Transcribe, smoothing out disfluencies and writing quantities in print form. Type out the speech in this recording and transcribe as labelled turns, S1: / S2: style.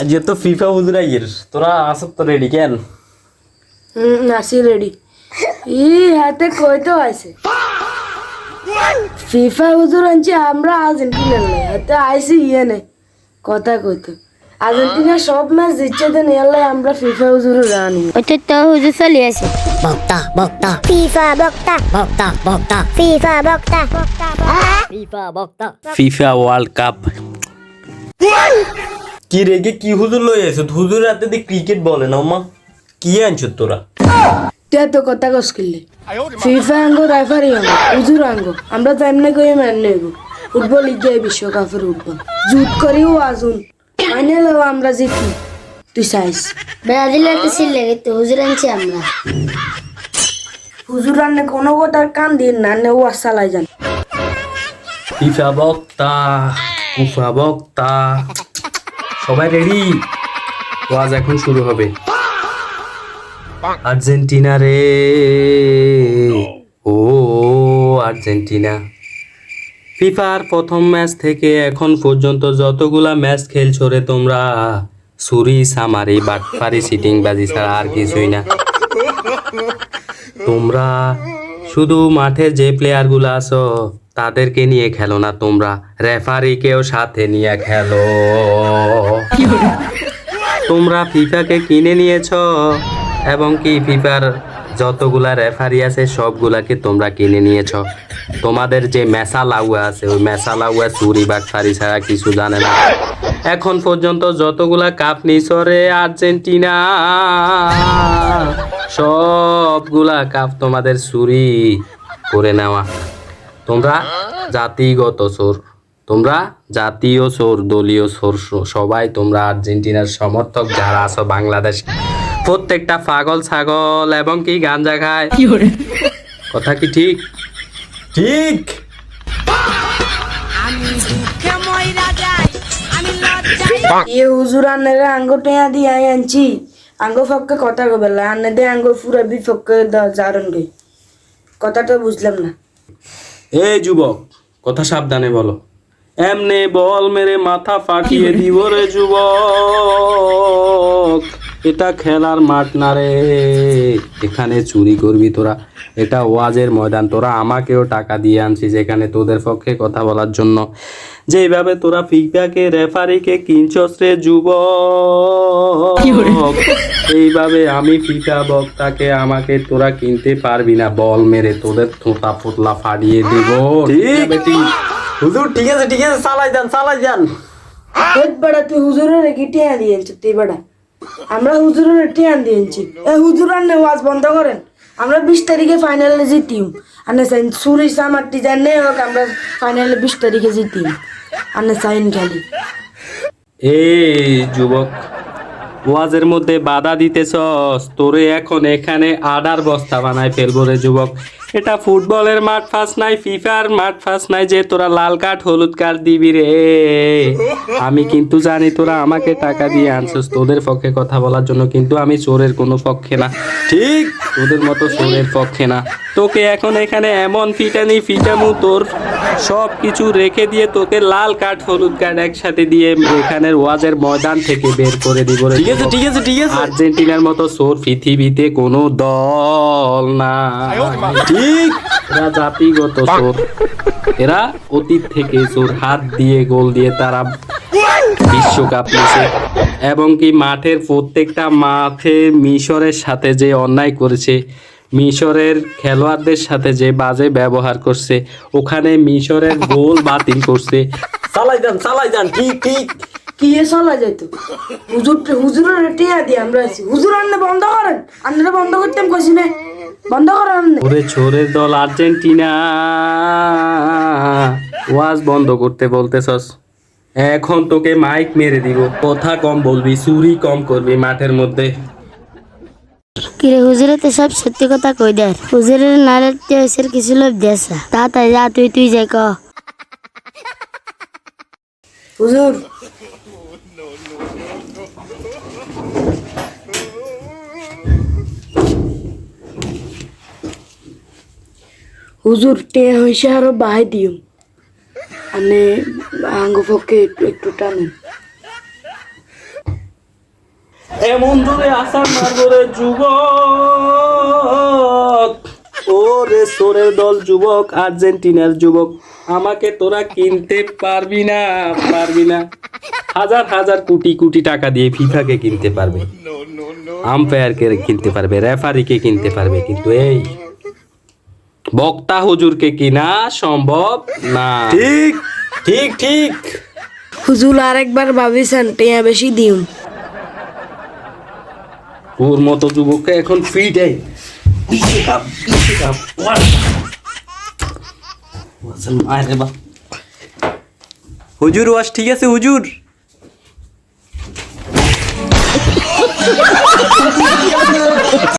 S1: আজ তো ফিফা হুজুর আইয়ের তোরা আসত তো রেডি কেন?
S2: আসি রেডি। হাতে কইতো আছে ফিফা হুজুর আনছি আমরা আর্জেন্টিনার লাই হাতে আইসি নেই কথা কইতো আর্জেন্টিনা সব ম্যাচ জিতছে দেন এলাই আমরা ফিফা হুজুর রানি
S3: ওইটা তো হুজুর চলে আছে
S4: বক্তা বক্তা ফিফা বক্তা বক্তা বক্তা ফিফা বক্তা ফিফা বক্তা
S1: ফিফা ওয়ার্ল্ড কাপ কি রেগে কি হুজুর লই আছো? হুজুর রাতে দি ক্রিকেট বলে না মা কি আনছো তোরা?
S2: তুই তো কথা কস কিনলে ফিফা আঙ্গো রেফারি হুজুর আঙ্গো আমরা তেমনি কই মাননে ফুটবল ইগে বিশ্বকাপের উঠবল জুট করিও আজুন ফাইনাল আমরা জিতি তুই চাইস
S3: ব্রাজিলের তো ছিল তো হুজুর আনছি আমরা
S2: হুজুর আন্নে কোনো কথার কান দিন না নে ও চালাই যান
S1: ফিফা বক্তা উফা বক্তা সবাই রেডি? ওয়াজ এখন শুরু হবে। আর্জেন্টিনা রে ও আর্জেন্টিনা ফিফার প্রথম ম্যাচ থেকে এখন পর্যন্ত যতগুলা ম্যাচ খেলছো রে তোমরা সুরি সামারি বাটপারি সিটিং বাজি ছাড়া আর কিছুই না। তোমরা শুধু মাঠে যে প্লেয়ার গুলো আছো তাদেরকে নিয়ে খেলো না, তোমরা রেফারিকেও সাথে নিয়ে খেলো। তোমরা ফিফাকে কিনে নিয়েছো এবং কি ফিফার যতগুলা রেফারি আছে সবগুলাকে তোমরা কিনে নিয়েছো। তোমাদের যে মেসা লাউয়া আছে ওই মেসা লাউয়া চুরি বাটপারি ছাড়া কিছু জানে না। এখন পর্যন্ত যতগুলা কাপ নিছো রে আর্জেন্টিনা সবগুলা কাপ তোমাদের চুরি করে নেওয়া। তোমরা জাতিগত চোর, তোমরা জাতীয় চোর, দলীয় চোর, সবাই তোমরা আর্জেন্টিনার সমর্থক যারা আছো বাংলাদেশ প্রত্যেকটা পাগল ছাগল এবং কি গাঞ্জা খায়। কথা কি ঠিক? ঠিক
S2: হুজুর আন্নের আঙ্গো টেয়া দিয়ে আনছি আঙ্গো পক্ষে কথা কবেলা আন্নে দে আঙ্গো পুরা বিপক্ষে জারণ গে কথাটা বুঝলাম না।
S1: এই যুবক কথা সাবধানে বলো। এমনে বল মেরে মাথা ফাটিয়ে দিব রে যুবক, এটা খেলার মাঠ না রে, এখানে চুরি করবি তোরা। এটা ওয়াজের ময়দান, তোরা আমাকেও টাকা দিয়ে আনছিস এখানে তোদের পক্ষে কথা বলার জন্য। যেভাবে তোরা ফিফাকে রেফারিকে কিনছস রে যুবক, এইভাবে আমি ফিফা বক্তাকে আমাকে তোরা কিনতে পারবি না। বল মেরে তোদের থোঁতা ফোতলা ফাটিয়ে দিব। ঠিক হুজুর, ঠিক আছে ঠিক আছে, চালাই যান চালাই যান।
S2: বেড়া তুই হুজুরের কি টেয়া দিয়েছি তুই বেড়া আমরা হুজুরের টেয়া দিয়েছি হুজুর আন্নে ওয়াজ বন্ধ করেন। আমরা 20 তারিখে ফাইনালে জিতিম আনে সাইন সুরি সামারটি জানে হোক আমরা ফাইনালে 20 তারিখে জিতিম আনে সাইন খেলি।
S1: এই যুবক ওয়াজের মধ্যে বাধা দিতেছস, তোরে এখন এখানে আডার বস্তা বানায় ফেলবো রে যুবক। এটা ফুটবলের মাঠ ফাঁস নাই, ফিফার মাঠ ফাঁস নাই যে তোরা লাল কার্ড হলুদ কার্ড দিবি রে। আমি কিন্তু জানি তোরা আমাকে টাকা দিয়ে আনছস তোদের পক্ষে কথা বলার জন্য, কিন্তু আমি চোরের কোনো পক্ষে না। ঠিক তোদের মতো চোরের পক্ষে না। তোকে এখন এখানে এমন ফিটামু তোর সব কিছু রেখে দিয়ে তোকে লাল কার্ড হলুদ কার্ড একসাথে দিয়ে এখানের ওয়াজের ময়দান থেকে বের করে দিব রে। ঠিক আছে ঠিক আছে ঠিক আছে। আর্জেন্টিনার মতো চোর পৃথিবীতে কোনো দল না। ঠিক, এরা জাতিগত চোর, এরা অতীত থেকে চোর। হাত দিয়ে গোল দিয়ে তারা বিশ্বকাপ নিয়েছে এবং কি মাঠের প্রত্যেকটা মাঠে মিশরের সাথে যে অন্যায় করেছে, মিশরের খেলোয়াড়দের সাথে যে বাজে ব্যবহার করছে, ওখানে মিশরের গোল বাতিল করছে। চালাই যান। ঠিক ঠিক
S2: কি চলা যাইতো হুজুরের টেয়া দিয়ে আমরা আছি হুজুর আন্নে বন্ধ করেন আন্নে বন্ধ করতেন কইছি না বন্ধ করেন আন্নে।
S1: ওরে ছোরের দল আর্জেন্টিনা, ওয়াজ বন্ধ করতে বলতেছস, এখন তোকে মাইক মেরে দিব। কথা কম বলবি, চুরি কম করবি মাঠের মধ্যে।
S3: কিরে হুজুরে তো সব সত্যি কথা কই দেয় হুজুরের নারে কিছু লোক দেশা তাড়াতাড়ি যা তুই যাই ক
S2: হুজুর হুজুর টেয়া হইছে আরো বাহাই দিও আনে আঙ্গ পক্ষে একটু টানেন।
S1: এমন জোরে আসার মারবো রে যুবক, ও রে সোরের দল যুবক, আর্জেন্টিনার যুবক, আমাকে তোরা কিনতে পারবি না, পারবি না। হাজার হাজার কোটি কোটি টাকা দিয়ে ফিফাকে কিনতে পারবে, আম্পায়ারকে কিনতে পারবে, রেফারিকে কিনতে পারবে, কিন্তু এই বক্তা হুজুরকে কিনা সম্ভব না। ঠিক ঠিক ঠিক।
S2: হুজুর আরেকবার ভাবিছেন টিয়া বেশি দিউন।
S1: ওর মতো যুবককে এখন ফ্রি দেয়। হুজুর ওয়াশ ঠিক আছে হুজুর।